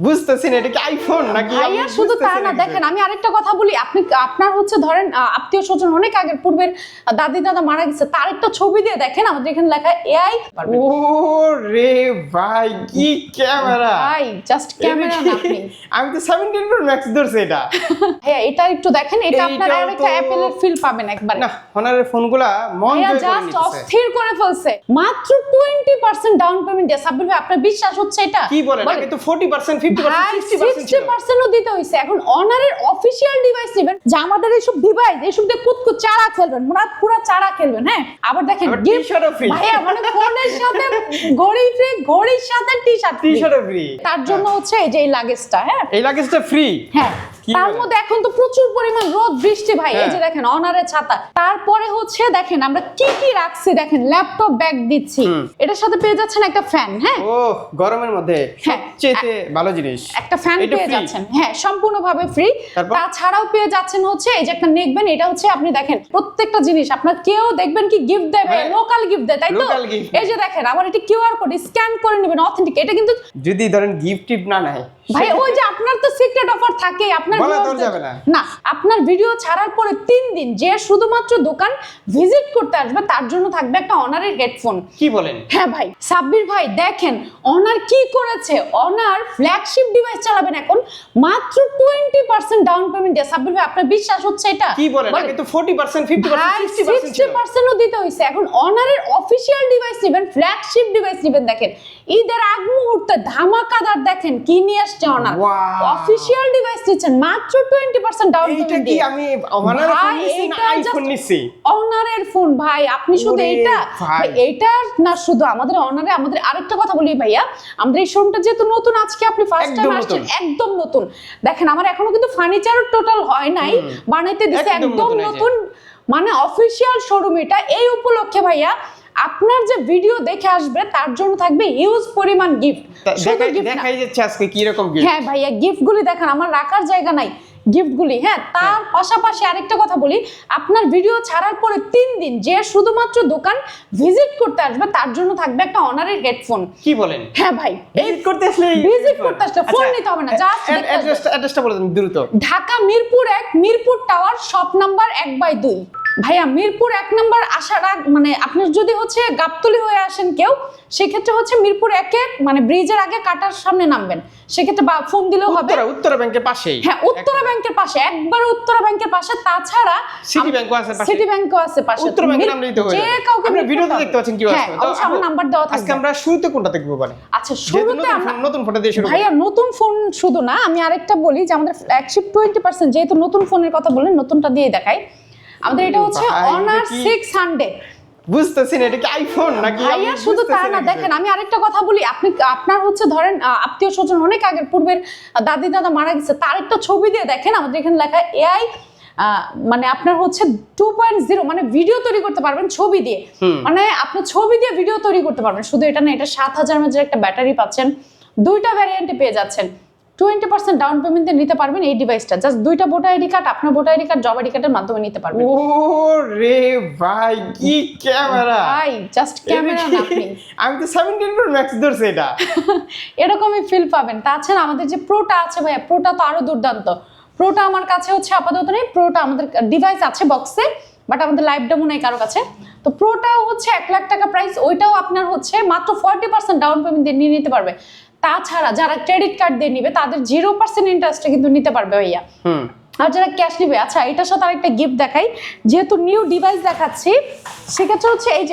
বুঝতেছেন এটা কি আইফোন নাকি? ভাইয়া শুধু তা না, দেখেন আমি আরেকটা কথা বলি, আপনি আপনার হচ্ছে ধরেন আত্মীয় স্বজন অনেক আগের পূর্বের দাদি দাদা মারা গেছে, তার একটা ছবি দিয়ে দেখেন, আমাদের এখানে লেখা এআই। ও রে ভাই কি ক্যামেরা ভাই জাস্ট ক্যামেরা না আপনি। আমি তো 17 Pro Max ধরছি এটা। হ্যাঁ এটা একটু দেখেন, এটা আপনার এইটাও আরেকটা তো- অ্যাপেলের ফিল পাবেন একবার। না হনারের ফোনগুলা মন ভাইয়া জয় করে জাস্ট নিতেছে। অস্থির করে ফেলছে, মাত্র 20% ডাউন পেমেন্ট দিয়ে। সাব্বির ভাই আপনার বিশ্বাস হচ্ছে এটা? কি বলেন? আগে তো 40% 50% 60% ছিল। 60%ও দিতে হইছে। এখন অনারের অফিশিয়াল ডিভাইস নেবেন, যে আমাদের এইসব ডিভাইস এইসব দিয়ে কুতকুত চারা খেলবেন, মানে পুরো চারা খেলবেন। হ্যাঁ আবার দেখেন আবার গিফট t-shirt ও free। ভাইয়া, মানে ফোনের সাথে ঘড়ি ফ্রি, ঘড়ির সাথে টি-শার্ট টি-শার্টও ফ্রি। তার জন্য হচ্ছে এই যে এই লাগেজটা। হ্যাঁ এই লাগেজটা ফ্রি। হ্যাঁ কি তার বলেন? মধ্যে এখন তো প্রচুর পরিমাণ রোদ বৃষ্টি ভাই, এই যে হ্যাঁ। দেখেন অনারের ছাতা, তারপরে হচ্ছে দেখেন আমরা কি কি রাখছি, দেখেন ল্যাপটপ ব্যাগ দিচ্ছি, এটার সাথে পেয়ে যাচ্ছেন একটা ফ্যান। হ্যাঁ ও গরমের মধ্যে হ্যাঁ। সবচেয়ে ভালো জিনিস একটা ফ্যান এটা পেয়ে free? যাচ্ছেন, হ্যাঁ সম্পূর্ণভাবে ফ্রি। তারপর? তাছাড়াও পেয়ে যাচ্ছেন হচ্ছে এই যে একটা নেকবেন, এটা হচ্ছে আপনি দেখেন প্রত্যেকটা জিনিস আপনার কেউ দেখবেন কি গিফট দেবে, হ্যাঁ। লোকাল গিফট দেয়, তাই তো? Local gift। এই যে দেখেন আমার এটা কিউআর কোড স্ক্যান করে নেবেন, অথেন্টিক। এটা কিন্তু যদি ধরেন গিফট টিপ না নেয় ভাই ওই যে আপনার তো সিক্রেট অফার থাকে, আপনার বলা viewers তোর যাবে না। না, আপনার ভিডিও ছাড়ার পরে 3 দিন যে শুধুমাত্র দোকান ভিজিট করতে আসবে তার জন্য থাকবে একটা অনারের হেডফোন। কি বলেন? হ্যাঁ ভাই সাব্বির ভাই দেখেন অনার কি করেছে, অনার ফ্ল্যাগশিপ ডিভাইস চালাবেন এখন মাত্র 20% ডাউন পেমেন্ট দিয়ে। সাব্বির ভাই আপনার বিশ্বাস হচ্ছে এটা? কি বলেন? আগে তো 40% 50% 60% ছিল। 60%ও দিতে হইছে। এখন অনারের অফিশিয়াল ডিভাইস নেবেন, ফ্ল্যাগশিপ ডিভাইস নেবেন, দেখেন ঈদের আগ মুহূর্তে ধামাকাদার দেখেন কি নিয়ে আসছে অনার। Wow! অফিশিয়াল ডিভাইস নিচ্ছেন মাত্র 20% ডাউন এইটা পেমেন্ট কি দিয়ে। আমি অনারের ফোন ভাই, নিছি না এইটা আইফোন just নিছি? অনারের ফোন ভাই, আপনি শুধু ওরে এইটা ভাই। এইটা না, শুধু আমাদের অনারে আমাদের আরেকটা কথা বলি ভাইয়া, আমাদের এই শোরুমটা যেহেতু নতুন, আজকে আপনি ফার্স্ট টাইম একদম আসছেন, নতুন। একদম নতুন। দেখেন আমার এখনো কিন্তু ফার্নিচার টোটাল হয় নাই, বানাইতে দিছে একদম একদম নতুন এই যে। নতুন, মানে অফিশিয়াল শোরুম এটা। এই উপলক্ষে ভাইয়া আপনার যে ভিডিও দেখে আসবে তার জন্য থাকবে হিউজ পরিমাণ গিফট। দেখাই যাচ্ছে আজকে কি রকম গিফট। হ্যাঁ ভাইয়া গিফটগুলি দেখেন, আমার রাখার জায়গা নাই গিফটগুলি। হ্যাঁ তার পাশাপাশি আরেকটা কথা বলি, আপনার ভিডিও ছাড়ার পরে 3 দিন যে শুধুমাত্র দোকান ভিজিট করতে আসবে তার জন্য থাকবে একটা অনারের হেডফোন। কি বলেন? হ্যাঁ ভাই ভিজিট করতে আসলে ভিজিট করতে আসলে ফোন নিতে হবে না, জাস্ট অ্যাড্রেসটা বলে দিন দ্রুত। Dhaka Mirpur 1, Mirpur tower, shop number 1/2। ভাইয়া মিরপুর 1 নাম্বার আসার মানে আপনার যদি হচ্ছে গাবতলী হয়ে আসেন কেউ, সেক্ষেত্রে হচ্ছে মিরপুর 1-এ মানে ব্রিজের আগে কাটার সামনে নামবেন, সেক্ষেত্রে বা ফোন দিলেও হবে। উত্তরা ব্যাংকের পাশেই। হ্যাঁ উত্তরা ব্যাংকের পাশে, একবারে উত্তরা ব্যাংকের পাশে। তাছাড়া সিটি ব্যাংকও আছে পাশে। সিটি ব্যাংকও আছে পাশে। উত্তরা ব্যাংকের নাম দিতে হবে। যে কাউকে আপনি ভিডিওতে দেখতে পাচ্ছেন কি হ্যাঁ, আছে। তো অবশ্যই আমার নাম্বার দেওয়া আজকে থাকবে। আমরা শুরুতে কোনটা দেখবো মানে? আচ্ছা শুরুতে আমরা নতুন ফোনটা দিয়ে শুরু করি। ভাইয়া নতুন ফোন শুধু না, আমি আরেকটা বলি যে আমাদের ফ্ল্যাগশিপ 20%, যেহেতু নতুন ফোনের কথা বললেন নতুনটা দিয়ে দেখাই। আমাদের এটা হচ্ছে ভাই, অনার এটা কি? 600। বুঝতেছেন এটা কি আইফোন নাকি? ভাইয়া শুধু তা না, দেখেন আমি আরেকটা কথা বলি, আপনি আপনার হচ্ছে ধরেন আত্মীয় স্বজন অনেক আগের পূর্বের দাদি দাদা মারা গেছে, তার একটা ছবি দিয়ে দেখেন, আমাদের এখানে লেখা এআই, মানে আপনার হচ্ছে 2.0, মানে ভিডিও তৈরি করতে পারবেন ছবি দিয়ে, মানে আপনি ছবি দিয়ে ভিডিও তৈরি করতে পারবেন। শুধু এটা না, এটা 7000 mAh একটা ব্যাটারি পাচ্ছেন, 2টা ভ্যারিয়েন্টে পেয়ে যাচ্ছেন। 20% ডাউন পেমেন্ট দিয়ে নিতে পারবেন এই ডিভাইসটা। জাস্ট 2টা ভোটার আইডি কার্ড, আপনার voter ID card, job ID কার্ডের মাধ্যমে নিতে পারবেন। ও রে ভাই কি ক্যামেরা! ভাই জাস্ট ক্যামেরা না আপনি। আমি তো 17 Pro Max ধরছি এটা। এরকমই ফিল পাবেন। তাছাড়া আমাদের যে প্রোটা আছে ভাইয়া, প্রোটা তো আরো দুর্দান্ত। প্রোটা আমার কাছে হচ্ছে আপাতত নেই, প্রোটা আমাদের ডিভাইস আছে বক্সে, বাট আমাদের লাইভ ডেমো নেই কারো কাছে। তো প্রোটাও হচ্ছে 1 লাখ টাকা প্রাইস, ওইটাও আপনার হচ্ছে মাত্র 40% ডাউন পেমেন্ট দিয়ে নিয়ে নিতে পারবে। তাছাড়া যারা ক্রেডিট কার্ড দিয়ে নিবে তাদের 0% ইন্টারেস্টে কিন্তু নিতে পারবে ভাইয়া। আর যারা ক্যাশ নিবে, আচ্ছা এটার সাথে আরেকটা গিফট দেখাই, যেহেতু নিউ ডিভাইস দেখাচ্ছি, সেক্ষেত্রে হচ্ছে এই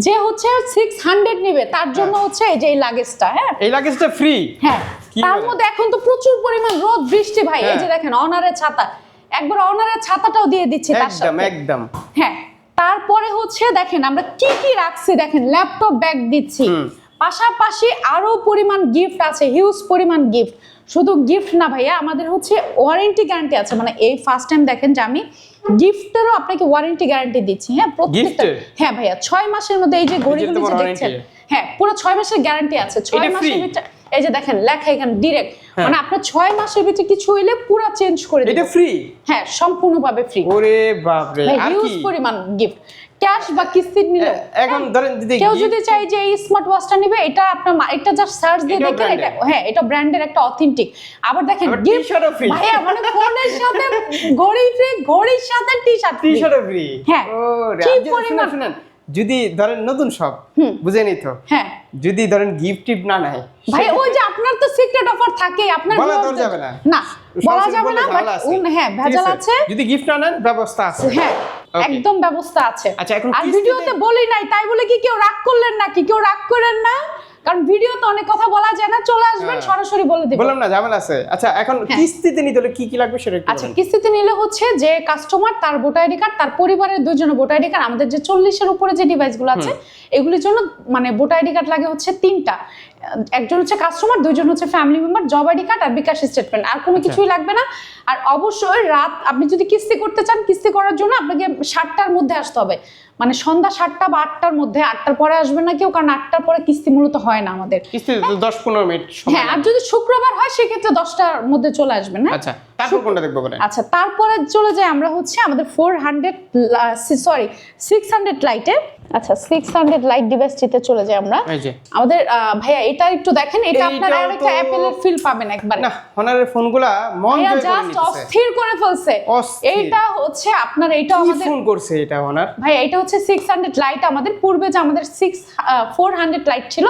যে হচ্ছে 600 নিবে তার জন্য হচ্ছে এই যে এই লাগেজটা। হ্যাঁ এই লাগেজটা ফ্রি। হ্যাঁ তার মধ্যে এখন তো প্রচুর পরিমাণ রোদ বৃষ্টি ভাই, এই যে দেখেন অনারের ছাতা, একবার অনারের ছাতাটাও দিয়ে দিচ্ছি তার একদম সাথে। একদম। হ্যাঁ তারপরে হচ্ছে দেখেন আমরা কি কি রাখছি, দেখেন ল্যাপটপ ব্যাগ দিচ্ছি, পাশাপাশি আরো পরিমাণ গিফট আছে, হিউজ পরিমাণ গিফট। শুধু গিফট না ভাইয়া, আমাদের হচ্ছে ওয়ারেন্টি গ্যারান্টি আছে, মানে এই ফার্স্ট টাইম দেখেন যে আমি গিফটেরও আপনাকে ওয়ারেন্টি গ্যারান্টি দিচ্ছি। হ্যাঁ প্রত্যেকটা, হ্যাঁ ভাইয়া 6 মাসের মধ্যে এই যে ঘড়িগুলি যে দেখছেন, হ্যাঁ পুরো 6 মাসের গ্যারান্টি আছে। 6 মাসের ভিতরে এই যে দেখেন লেখা এখানে ডিরেক্ট, মানে আপনার 6 মাসের ভিতরে কিছু হইলে পুরো চেঞ্জ করে দিবেন। এটা ফ্রি? হ্যাঁ সম্পূর্ণভাবে ফ্রি। ওরে বাপ রে! আর হিউজ কি? পরিমাণ গিফট। ক্যাশ বা কিস্তি নিলে এখন ধরেন যদি কেউ যদি চাই যে এই স্মার্ট ওয়াচটা নিবে, এটা আপনার এটা জাস্ট সার্চ দিয়ে এটাও দেখেন, এটা branded। হ্যাঁ এটা ব্র্যান্ডের একটা অথেন্টিক। আবার দেখেন আবার গিফট t-shirt ও free। ভাইয়া মানে ফোনের সাথে ঘড়ি ফ্রি, ঘড়ির সাথে টি-শার্ট ফ্রি। T-shirt free. হ্যাঁ, ও রে, কি আপনি পরিমাণ- শুনেন যদি ধরেন নতুন সব বুঝেনি তো, হ্যাঁ যদি ধরেন গিফট টিপ না নেয় ভাই ওই যে আপনার তো সিক্রেট অফার থাকে, আপনার বলা তো viewers- যাবে না। না বলা সরাসরি যাবে বললে না, বাট ঝামেলা আছে। হ্যাঁ ঠিক ভেজাল আছে, যদি গিফট না নেন ব্যবস্থা আছে। হ্যাঁ Okay. একদম ব্যবস্থা আছে। আচ্ছা, এখন আর কিস্তিতে- ভিডিওতে বলি নাই তাই বলে কি কেউ রাগ করলেন নাকি? কেউ রাগ করেন না, কারণ ভিডিওতে অনেক কথা বলা যায় না, চলে আসবেন হ্যাঁ। সরাসরি বলে দিবেন। বললাম না ঝামেলা আছে। আচ্ছা এখন কিস্তিতে নিতে হলে কি কি লাগবে সেটা একটু আচ্ছা বলেন। কিস্তিতে নিলে হচ্ছে যে কাস্টমার তার ভোটার আইডি কার্ড, তার পরিবারের দুইজনের ভোটার আইডি কার্ড, আমাদের যে 40-এর উপরে যে ডিভাইসগুলো আছে এগুলির জন্য মানে ভোটার আইডি কার্ড লাগে হচ্ছে 3টা। একজন হচ্ছে কাস্টমার, দুইজন হচ্ছে family member, job ID card আর বিকাশ স্টেটমেন্ট, আর কোনো কিছুই লাগবে না। আর অবশ্যই রাত আপনি যদি কিস্তি করতে চান, কিস্তি করার জন্য আপনাকে 7টার মধ্যে আসতে হবে, মানে সন্ধ্যা 7টা বা 8টার মধ্যে। 8টার পরে আসবেন না কেউ, কারণ 8টার পরে কিস্তি মূলত হয় না আমাদের। কিস্তিতে তো 10-15 মিনিট সময় হ্যাঁ, আর লাগে। যদি শুক্রবার হয় সেক্ষেত্রে 10টার মধ্যে চলে আসবেন। হ্যাঁ আচ্ছা তারপর কোনটা দেখবো বলেন। আচ্ছা তারপরে চলে যাই আমরা হচ্ছে আমাদের 600 লাইটে। আচ্ছা 600 লাইট ডিভাইসটিতে চলে যাই আমরা। এই যে আমাদের ভাইয়া এটা একটু দেখেন, এটা আপনারা এইটাও আরেকটা তো- অ্যাপেলের ফিল পাবেন একবারে। না হনারের ফোনগুলা মন ভাইয়া জয় করে জাস্ট নিতেছে। অস্থির করে ফেলছে। অস্থির। এইটা হচ্ছে আপনার, এটা কি আমাদের ফোন করছে এটা হনার? ভাইয়া এটা হচ্ছে 600 লাইট। আমাদের পূর্বে যে আমাদের 400 লাইট ছিল,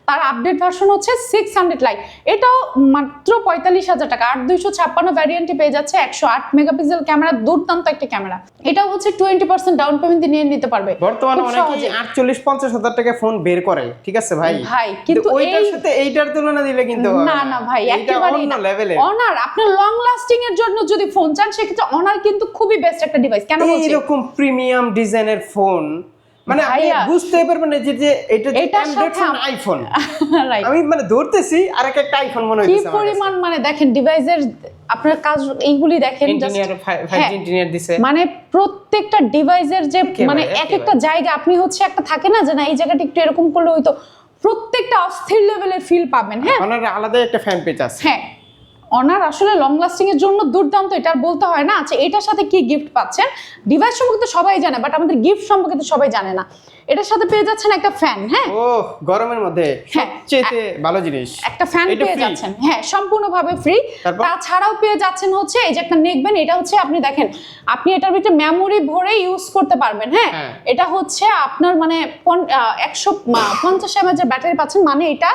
তার আপডেট ভার্সন হচ্ছে 600 লাইট। এটাও মাত্র 45,000 টাকা। 8256 ভ্যারিয়েন্টে পেয়ে যাচ্ছে 108 মেগাপিক্সেল ক্যামেরা, দুর্দান্ত একটা ক্যামেরা। এটাও হচ্ছে 20% ডাউন পেমেন্ট দিয়ে নিয়ে নিতে পারবে বর্তমানে খুব অনেকেই সহজে। 48-50 হাজার টাকা ফোন বের করে, ঠিক আছে ভাই? ভাই কিন্তু ওইটার এই সাথে এইটার তুলনা দিলে কিন্তু হবে না না ভাই এইটা একেবারেই অন্য না। লেভেলের। অনার আপনার লং লাস্টিং এর জন্য যদি ফোন চান, সেক্ষেত্রে অনার কিন্তু খুবই বেস্ট একটা ডিভাইস। কেন বলছি? এইরকম প্রিমিয়াম ডিজাইনের ফোন মানে আপনি ভাইয়া, বুঝতে পারবেন না যে এটা যে এটার অ্যান্ড্রয়েড সাথে ফোন, আইফোন। রাইট আমি মানে ধরতেছি আর একটা আইফোন মনে কি হইতেছে আমার পরিমাণ মানে দেখেন ডিভাইসের আপনার কাজ এইগুলি দেখেন, just- ইঞ্জিনিয়ার 5G হ্যাঁ, ইঞ্জিনিয়ার দিছে। মানে প্রত্যেকটা ডিভাইসের যে মানে একেবারে, এক একটা জায়গা আপনি হচ্ছে একটা থাকে না যে না এই জায়গাটা একটু এরকম করলে হয়তো, প্রত্যেকটা অস্থির লেভেলের ফিল পাবেন। হ্যাঁ ওনার আলাদা একটা ফ্যান পেজ আছে। হ্যাঁ অনার আসলে লং লাস্টিং এর জন্য দুর্দান্ত, এটা আর বলতে হয় না। আচ্ছা এটার সাথে কি গিফট পাচ্ছেন? ডিভাইস সম্পর্কে তো সবাই জানে, বাট আমাদের গিফট সম্পর্কে তো সবাই জানে না। এটার সাথে পেয়ে যাচ্ছেন একটা ফ্যান। হ্যাঁ ও গরমের মধ্যে হ্যাঁ, সবচেয়ে ভালো জিনিস একটা ফ্যান এটা পেয়ে free? যাচ্ছেন, হ্যাঁ সম্পূর্ণভাবে ফ্রি। তারপর? তাছাড়াও পেয়ে যাচ্ছেন হচ্ছে এই যে একটা নেকবেন, এটা হচ্ছে আপনি দেখেন আপনি এটার ভিতরে মেমোরি ভরে ইউজ করতে পারবেন। হ্যাঁ হ্যাঁ। এটা হচ্ছে আপনার মানে 150 mAh এর ব্যাটারি পাচ্ছেন, মানে এটা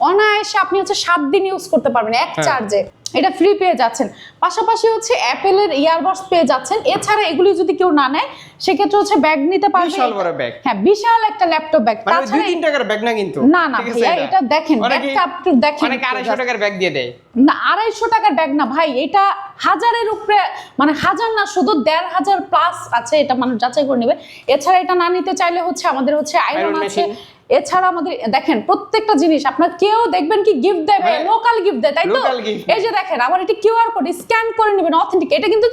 অনায়াসে আপনি হচ্ছে 7 দিন ইউজ করতে পারবেন এক হ্যাঁ। চার্জে। এটা ফ্রি পেয়ে যাচ্ছেন। পাশাপাশি হচ্ছে অ্যাপেলের ইয়ারবাডস পেয়ে যাচ্ছেন। এছাড়া এগুলি যদি কেউ না নেয়, সেক্ষেত্রে হচ্ছে ব্যাগ নিতে পারবে। বিশাল বড় ব্যাগ। হ্যাঁ বিশাল একটা ল্যাপটপ ব্যাগ। মানে তাছাড়া 2-3 টাকার ব্যাগ না কিন্তু, না না ঠিক আছে ভাইয়া এটা দেখেন অনেকে- ব্যাগটা আপনি দেখেন, অনেকে 250 টাকার ব্যাগ দিয়ে দেয়। না 250 টাকার ব্যাগ না ভাই, এটা 1000-এর উপরে, মানে 1000 না শুধু 1500 প্লাস আছে, এটা মানুষ যাচাই করে নেবে। এছাড়া এটা না নিতে চাইলে হচ্ছে আমাদের হচ্ছে আয়রন Iron আছে। machine। এছাড়া আমাদের দেখেন প্রত্যেকটা জিনিস আপনার কেউ দেখবেন কি গিফট দেবে, হ্যাঁ। লোকাল গিফট দেয়, তাই তো? Local gift। এই যে দেখেন আমার এটা কিউআর কোড স্ক্যান করে নেবেন, অথেন্টিক। এটা কিন্তু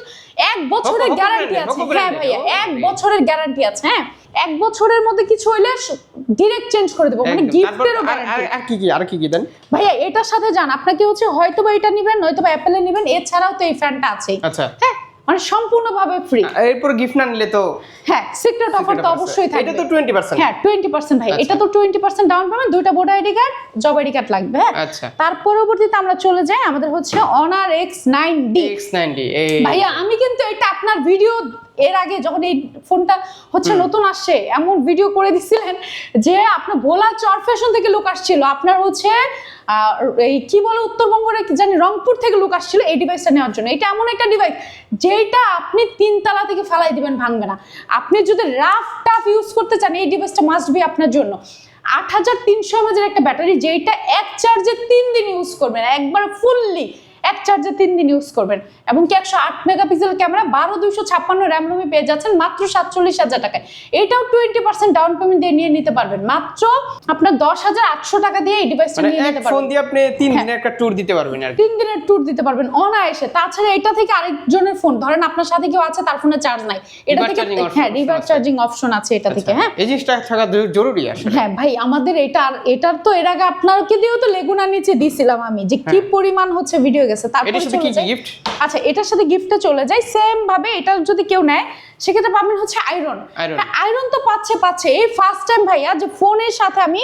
1 বছরের Hoko গ্যারান্টি brand-এর, আছে। Hoko হ্যাঁ brand-এর, ভাইয়া ও 1 ভাই। বছরের গ্যারান্টি আছে। হ্যাঁ 1 বছরের মধ্যে কিছু হইলে ডিরেক্ট চেঞ্জ করে দেবো, মানে একদম। গিফটেরও তারপর গ্যারান্টি। আর কি দেন? ভাইয়া এটার সাথে যান, আপনাকে হচ্ছে হয়তো বা এটা নেবেন, নয়তো বা অ্যাপেলে নেবেন, এছাড়াও তো এই ফ্যানটা আছে। আচ্ছা হ্যাঁ মানে সম্পূর্ণভাবে ফ্রি। এরপর গিফট না নিলে তো হ্যাঁ সিক্রেট অফার তো অবশ্যই থাকবে। এটা তো 20%। হ্যাঁ 20% ভাই, আচ্ছা। এটা তো 20% ডাউন পেমেন্ট, 2টা voter ID card, job ID card লাগবে। হ্যাঁ আচ্ছা। তার পরবর্তীতে আমরা চলে যাই আমাদের হচ্ছে Honor X9D। X90 এই ভাইয়া আমি কিন্তু এটা আপনার ভিডিও এর আগে যখন এই ফোনটা হচ্ছে নতুন আসছে, এমন ভিডিও করে দিছিলেন যে আপনার ভোলা চর ফ্যাশন থেকে লোক আসছিল, আপনার হচ্ছে এই কি বলে উত্তরবঙ্গের কি জানি রংপুর থেকে লোক আসছিল এই ডিভাইসটা নেওয়ার জন্য। এটা এমন একটা ডিভাইস যেটা আপনি 3 তলা থেকে ফেলাই দিবেন, ভাঙবে না। আপনি যদি রাফ টাফ ইউজ করতে চান, এই ডিভাইসটা মাস্ট বি আপনার জন্য। 8300 mAh একটা ব্যাটারি, যেটা এক চার্জে 3 দিন ইউজ করবেন, একবার ফুললি এক চার্জে 3 দিন ইউজ করবেন। এবং কি 108 মেগাপিক্সেল ক্যামেরা, 12256 র্যাম রোমে পেয়ে যাচ্ছেন মাত্র 47,000 টাকায়। এটাও 20% ডাউন পেমেন্ট দিয়ে নিয়ে নিতে পারবেন, মাত্র আপনার 10,800 টাকা দিয়ে এই ডিভাইসটা মানে নিয়ে এক নিতে ফোন পারবেন। দিয়ে আপনি 3 দিনের একটা ট্যুর দিতে পারবেন আর কি। 3 দিনের ট্যুর দিতে পারবেন অনায়াসে। তাছাড়া এটা থেকে আরেকজনের ফোন, ধরেন আপনার সাথে কেউ আছে তার ফোনে চার্জ নাই, এটা Reverse থেকে charging option হ্যাঁ রিভার্স আছে। চার্জিং অপশন আছে এটা থেকে। হ্যাঁ এই জিনিসটা থাকা জরুরি আসলে। হ্যাঁ ভাই আমাদের এটার তো এর আগে আপনাকে দিয়েও তো লেগুনা নিচে দিছিলাম আমি, যে কি পরিমাণ হচ্ছে ভিডিও গেছে। তারপরে এটার সাথে কি গিফট? আচ্ছা, এটার সাথে গিফটটা চলে যায় সেম ভাবে। এটা যদি কেউ নেয় সেক্ষেত্রে পাবেন হচ্ছে আয়রন। আয়রন তো পাচ্ছে। এই ফার্স্ট টাইম ভাইয়া যে ফোনের সাথে আমি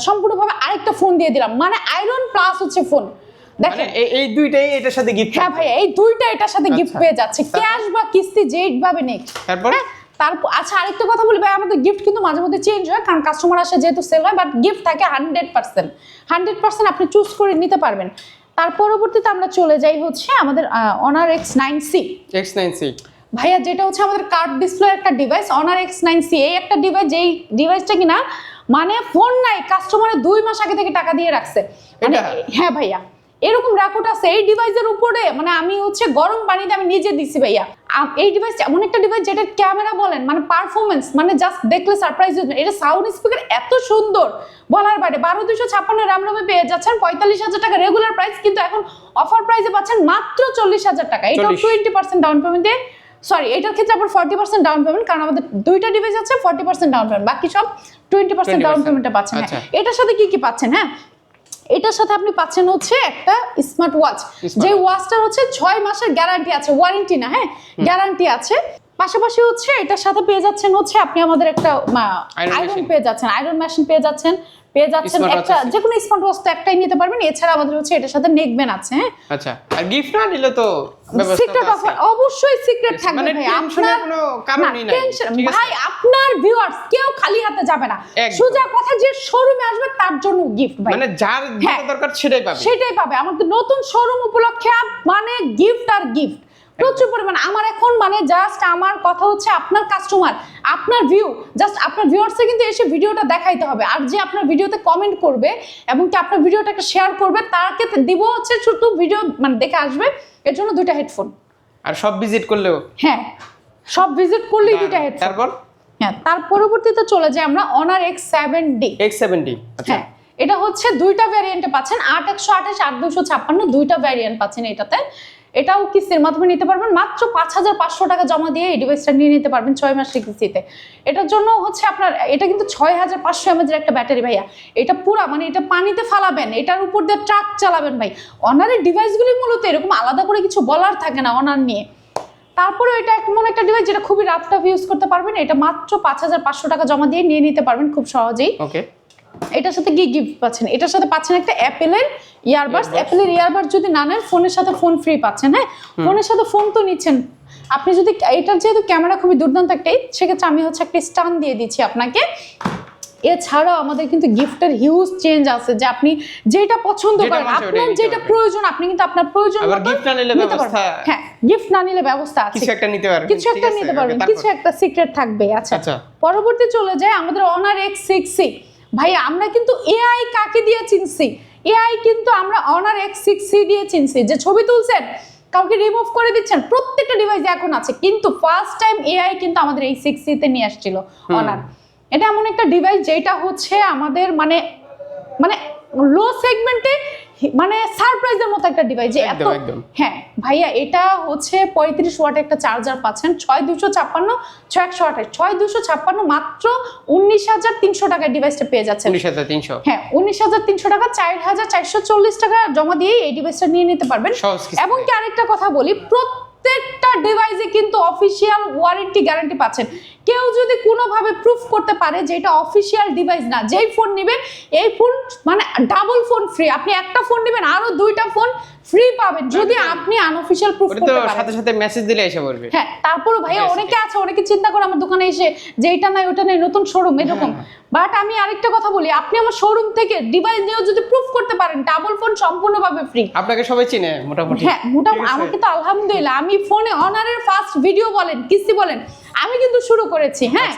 সম্পূর্ণভাবে আরেকটা ফোন দিয়ে দিলাম, মানে আয়রন প্লাস হচ্ছে ফোন। দেখেন এই দুইটাই এটার সাথে গিফট। হ্যাঁ ভাইয়া, এই দুইটা এটার সাথে গিফট পেয়ে যাচ্ছে, ক্যাশ বা কিস্তি যেভাবে নেক। তারপর আচ্ছা আরেকটা কথা বলি ভাই, আমাদের গিফট কিন্তু মাঝে মধ্যে চেঞ্জ হয়, কারণ কাস্টমার আসে যেহেতু সেল হয়, বাট গিফট থাকে 100% আপনি চুজ করে নিতে পারবেন। তার পরবর্তীতে আমরা চলে যাই হচ্ছে আমাদের Honor X9C ভাইয়া, যেটা হচ্ছে আমাদের কার্ড ডিসপ্লে একটা ডিভাইস। Honor X9C এই একটা ডিভাইস, যেই ডিভাইসটা কিনা মানে ফোন নাই কাস্টমারের 2 মাস আগে থেকে টাকা দিয়ে রাখছে। মানে হ্যাঁ ভাইয়া, এরকম রেকর্ড আছে এই ডিভাইসের উপরে। মানে আমি হচ্ছে গরম পানিতে আমি নিজে দিছি ভাইয়া। এই ডিভাইস এমন একটা ডিভাইস যেটার ক্যামেরা বলেন, মানে পারফরমেন্স, মানে জাস্ট দেখলে সারপ্রাইজ হয়ে যাবে। এটা সাউন্ড স্পিকার এত সুন্দর বলার বাইরে। 12256 RAM রোমে পেয়ে যাচ্ছেন 45,000 টাকা রেগুলার প্রাইস, কিন্তু এখন অফার প্রাইসে পাচ্ছেন মাত্র 40,000 টাকা। এটাও 20% ডাউন পেমেন্ট দিয়ে, সরি এটার ক্ষেত্রে আবার 40% ডাউন পেমেন্ট, কারণ আমাদের দুইটা ডিভাইস আছে 40% ডাউন পেমেন্ট, বাকি সব 20% ডাউন পেমেন্টে পাচ্ছেন। এটার সাথে কি পাচ্ছেন? হ্যাঁ, এটার সাথে আপনি পাচ্ছেন হচ্ছে একটা স্মার্ট ওয়াচ, যে ওয়াচটার হচ্ছে 6 মাসের গ্যারান্টি আছে, ওয়ারেন্টি না, হ্যাঁ গ্যারান্টি আছে। পাশাপাশি হচ্ছে এটার সাথে পেয়ে যাচ্ছেন হচ্ছে আপনি আমাদের একটা আয়রন পেয়ে যাচ্ছেন, আয়রন মেশিন পেয়ে যাচ্ছেন একটা, যে কোনো স্মার্ট ওয়াচ তো একটাই নিতে পারবেন। এছাড়া আমাদের হচ্ছে এটার সাথে নেকবেন্ড আছে। হ্যাঁ আচ্ছা, আর গিফট না দিলে তো সিক্রেট অফার অবশ্যই সিক্রেট থাকবে ভাই, আপনার কোনো কারণই নাই ভাই। আপনার ভিউয়ার্স কেউ খালি হাতে যাবে না, সোজা কথা, যে শোরুমে আসবে তার জন্য গিফট ভাই, মানে যার যেটা দরকার সেটাই পাবে। আমাদের নতুন শোরুম উপলক্ষে মানে গিফট আর গিফট প্রচুর পরিমাণ। আমার এখন মানে জাস্ট আমার কথা হচ্ছে আপনার কাস্টমার, আপনার ভিউ, জাস্ট আপনার ভিউয়ার্সে কিন্তু এসে ভিডিওটা দেখাইতে হবে। আর যে আপনার ভিডিওতে কমেন্ট করবে এবং কি আপনার ভিডিওটাকে শেয়ার করবে, তাকে দিব হচ্ছে শুধু ভিডিও মানে দেখে আসবে, এর জন্য 2টা হেডফোন। আর সব ভিজিট করলেও, হ্যাঁ সব ভিজিট করলেই 2টা হেডফোন। তারপর হ্যাঁ, তার পরবর্তীতে চলে যায় আমরা Honor X70। আচ্ছা, হ্যাঁ এটা হচ্ছে 2টা ভ্যারিয়েন্টে পাচ্ছেন, 8128 8256 2টা ভ্যারিয়েন্ট পাচ্ছেন এটাতে। এটাও কিস্তির মাধ্যমে নিতে পারবেন, মাত্র 5,500 টাকা জমা দিয়ে এই ডিভাইসটা নিয়ে নিতে পারবেন 6 মাসের কিস্তিতে। এটার জন্য হচ্ছে আপনার, এটা কিন্তু 6500 mAh এর একটা ব্যাটারি ভাইয়া। এটা পুরা মানে এটা পানিতে ফালাবেন, এটার উপর দিয়ে ট্রাক চালাবেন ভাই। অনারের ডিভাইসগুলি মূলত এরকম আলাদা করে কিছু বলার থাকে না অনার নিয়ে। তারপরে এটা এমন একটা ডিভাইস যেটা খুবই রাফ টাফ ইউজ করতে পারবেন। এটা মাত্র 5,500 টাকা জমা দিয়ে নিয়ে নিতে পারবেন খুব সহজেই। ওকে, এটার সাথে কি গিফট পাচ্ছেন? এটার সাথে পাচ্ছেন একটা অ্যাপেলের ইয়ারবাডস। অ্যাপেলের ইয়ারবাডস যদি না নেন, ফোনের সাথে ফোন ফ্রি পাচ্ছেন। হ্যাঁ, ফোনের সাথে ফোন তো নিচ্ছেন আপনি। যদি এটার যেহেতু ক্যামেরা খুবই দুর্দান্ত একটাই, সেক্ষেত্রে আমি হচ্ছে একটা স্ট্যান্ড দিয়ে দিচ্ছি আপনাকে। এছাড়াও আমাদের কিন্তু গিফটের হিউজ চেঞ্জ আছে, যে আপনি যেটা পছন্দ করেন, আপনার যেটা প্রয়োজন, আপনি কিন্তু আপনার প্রয়োজন মতো গিফট না নিলে ব্যবস্থা। হ্যাঁ, গিফট না নিলে ব্যবস্থা আছে, কিছু একটা নিতে পারবেন, কিছু একটা সিক্রেট থাকবে। আচ্ছা, পরবর্তী চলে যায় আমাদের Honor X6C। ভাই আমরা কিন্তু এআই কাকে দিয়ে চিনছি? এআই কিন্তু আমরা Honor X6C দিয়ে চিনছি, যে ছবি তুলছেন কাউকে রিমুভ করে দিচ্ছেন, প্রত্যেকটা ডিভাইসে এখন আছে। কিন্তু ফার্স্ট টাইম এআই কিন্তু আমাদের এই 6C তে নিয়ে আসছিল Honor। এটা এমন একটা ডিভাইস যেটা হচ্ছে আমাদের মানে লো সেগমেন্টে মানে সারপ্রাইজের মতো একটা ডিভাইস, যে এত। হ্যাঁ ভাইয়া, এটা হচ্ছে 35 ওয়াটের একটা চার্জার পাচ্ছেন, 6256 6128 6256 মাত্র 19,300 টাকায় ডিভাইসটা পেয়ে যাচ্ছেন। 19,300? হ্যাঁ 19,300 টাকা, 4,440 টাকা জমা দিয়ে এই ডিভাইসটা নিয়ে নিতে পারবেন। এবং কি আরেকটা কথা বলি, প্রত্যেকটা ডিভাইসে কিন্তু অফিসিয়াল ওয়ারেন্টি গ্যারান্টি পাচ্ছেন। কেউ যদি কোনোভাবে প্রুফ করতে পারে যে এটা অফিসিয়াল ডিভাইস না, যেই ফোন নেবেন এই ফোন মানে ডাবল ফোন ফ্রি। আপনি একটা ফোন নেবেন আরো 2টা ফোন ফ্রি পাবেন যদি আপনি আনঅফিশিয়াল প্রুফ করতে পারেন। সাথে সাথে মেসেজ দিলে এসে পড়বে। হ্যাঁ, তারপরে ভাইয়া অনেকে আছে, অনেকে চিন্তা করে আমার দোকানে এসে যে এটা নাই ওটা নাই, নতুন শোরুম এরকম। বাট আমি আরেকটা কথা বলি, আপনি আমার শোরুম থেকে ডিভাইস নিয়েও যদি প্রুফ করতে পারেন, ডাবল ফোন সম্পূর্ণভাবে ফ্রি। আপনাকে সবাই চিনে মোটামুটি? হ্যাঁ মোটামুটি, আমাকে তো আলহামদুলিল্লাহ, আমি ফোনে অনারের ফার্স্ট ভিডিও বলেন কিস্তি বলেন আমি কিন্তু শুরু করেছি। হ্যাঁ,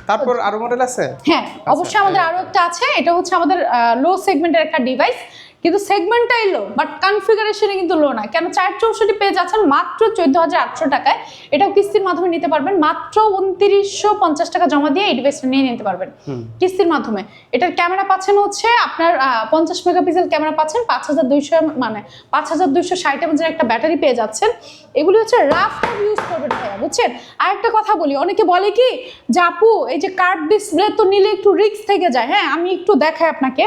তারপর আরো মডেল আছে? হ্যাঁ অবশ্যই আমাদের আরো একটা আছে। এটা হচ্ছে আমাদের লো সেগমেন্টের একটা ডিভাইস, কিন্তু সেগমেন্টটাই লো, বাট কনফিগারেশনে কিন্তু লো না। কেন? 464 পেয়ে যাচ্ছেন মাত্র 14,800 টাকায়। এটাও কিস্তির মাধ্যমে নিতে পারবেন, মাত্র 2950 টাকা জমা দিয়ে এই ডিভাইসটা নিয়ে নিতে পারবেন কিস্তির মাধ্যমে। এটার ক্যামেরা পাচ্ছেন হচ্ছে আপনার 50 মেগাপিক্সেল ক্যামেরা পাচ্ছেন, 5200 মানে 5260 mAh একটা ব্যাটারি পেয়ে যাচ্ছেন। এগুলি হচ্ছে রাফ টাফ ইউজ করবেন ভাইয়া, বুঝছেন? আর একটা কথা বলি, অনেকে বলে কি যে আপু এই যে কার্ড ডিসপ্লে তো নিলে একটু রিস্ক থেকে যায়। হ্যাঁ, আমি একটু দেখাই আপনাকে,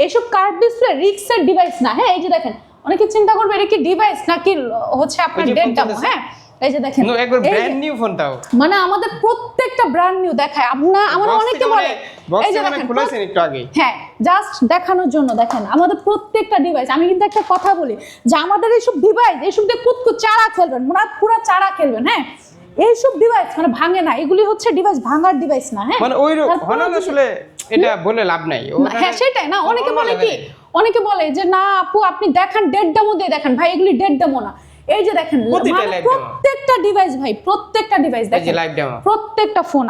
এইসব কার্ড ডিসপ্লে রিক্সের ডিভাইস না। হ্যাঁ, এই যে দেখেন অনেকে চিন্তা করবে এটা কি ডিভাইস নাকি হচ্ছে আপনার ওই যে ডেড ফোন ডামো। চলতেছে। হ্যাঁ এই যে দেখেন একবার এই যে- ব্র্যান্ড নিউ ফোনটাও মানে আমাদের প্রত্যেকটা ব্র্যান্ড নিউ দেখায় আমার অনেকে বলে এই যে দেখেন খুলেছেন একটু আগে। হ্যাঁ জাস্ট দেখানোর জন্য দেখেন আমাদের প্রত্যেকটা ডিভাইস। আমি কিন্তু একটা কথা বলি যে আমাদের এইসব ডিভাইস এইসব দিয়ে কুতকুত চারা খেলবেন, মানে পুরো চারা খেলবেন। হ্যাঁ এইসব ডিভাইস মানে ভাঙে না, এগুলি হচ্ছে ডিভাইস ভাঙার ডিভাইস না। হ্যাঁ মানে ওই হনার আসলে এটা বলে লাভ নাই। হ্যাঁ সেটাই না, অনেকে বলে কি, অনেকে বলে যে না আপু আপনি দেখান ডেড ডেমো দিয়ে দেখান। ভাই এগুলি ডেড ডেমো না, এই যে দেখেন প্রতিটা মানে live demo। প্রত্যেকটা ডিভাইস ভাই, প্রত্যেকটা ডিভাইস এই যে দেখেন, লাইভ ডেমো। প্রত্যেকটা ফোন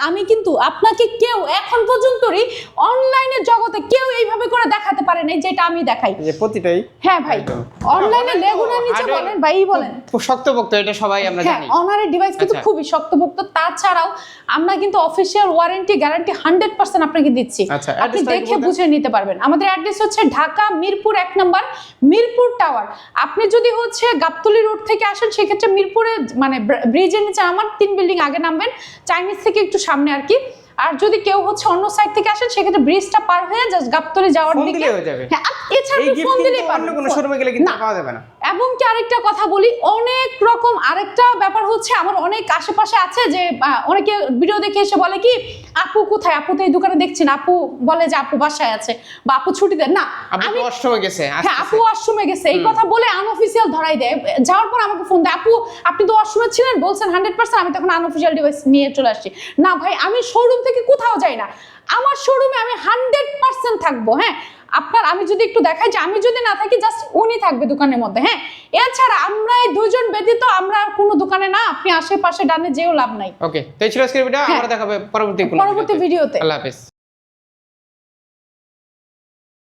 আমি কিন্তু আপনাকে কেউ এখন পর্যন্তই অনলাইনের জগতে কেউ এইভাবে করে দেখাতে পারে না যেটা আমি দেখাই। এই যে প্রতিটাই হ্যাঁ ভাই একদম। অনলাইনে online তো লেগুনের নিচে hardware বলেন ভাই বলেন খুব শক্তপোক্ত, এটা সবাই আমরা হ্যাঁ জানি। অনারের ডিভাইস কিন্তু আচ্ছা। খুবই শক্তপোক্ত। তাছাড়াও আমরা কিন্তু অফিসিয়াল ওয়ারেন্টি গ্যারান্টি 100% আপনাকে দিচ্ছি। আচ্ছা, আপনি address টা একটু দেখে বলতেন? বুঝে নিতে পারবেন। আমাদের অ্যাড্রেস হচ্ছে ঢাকা মিরপুর 1 নম্বর মিরপুর টাওয়ার। আপনি যদি হচ্ছে গাবতলী রোড থেকে আসেন সেক্ষেত্রে মিরপুরে মানে ব্রিজের নিচে আমার 3 বিল্ডিং আগে নামবেন, চাইনিজ থেকে একটু সামনে আর কি। আর যদি কেউ হচ্ছে অন্য সাইড থেকে আসেন সেক্ষেত্রে ব্রিজটা পার হয়ে জাস্ট গাবতলী যাওয়ার ফোন দিকে দিলেই হয়ে যাবে। হ্যাঁ এছাড়া এই আপনি গিফট ফোন কিন্তু দিলেই অন্য পারবেন। কোনো শোরুমে গেলে কিন্তু না। পাওয়া যাবে না। এবং কি আরেকটা কথা বলি, অনেক রকম আরেকটা ব্যাপার হচ্ছে আমার অনেক আশেপাশে আছে যে অনেকে ভিডিও দেখে এসে বলে কি আপু কোথায়, আপু তো এই দোকানে দেখছি না, আপু বলে যে আপু বাসায় আছে বা আপু ছুটিতে না। আপনি তো অষ্টমে গেছে হ্যাঁ আপু ওয়াশরুমে গেছে এই কথা বলে আনঅফিসিয়াল ধরাই দেয়। যাওয়ার পর আমাকে ফোন দেয় আপু আপনি তো ওয়াশরুমে ছিলেন বলছেন 100%, আমি তখন আনঅফিসিয়াল ডিভাইস নিয়ে চলে আসছি। না ভাই আমি শোরুম থেকে কোথাও যাই না, আমার শোরুমে আমি 100% থাকবো। হ্যাঁ আপনার আমি যদি একটু দেখাই যে আমি যদি না থাকি জাস্ট উনি থাকবে দোকানের মধ্যে। হ্যাঁ এছাড়া আমরা এই দুজন ব্যতীত আমরা আর কোনো দোকানে না, আপনি আশেপাশে ডানে যেও লাভ নাই। ওকে, তো এই ছিল আজকের ভিডিও। আমরা দেখাবে পরবর্তী কোনো পরবর্তী ভিডিওতে। আল্লাহ হাফেজ।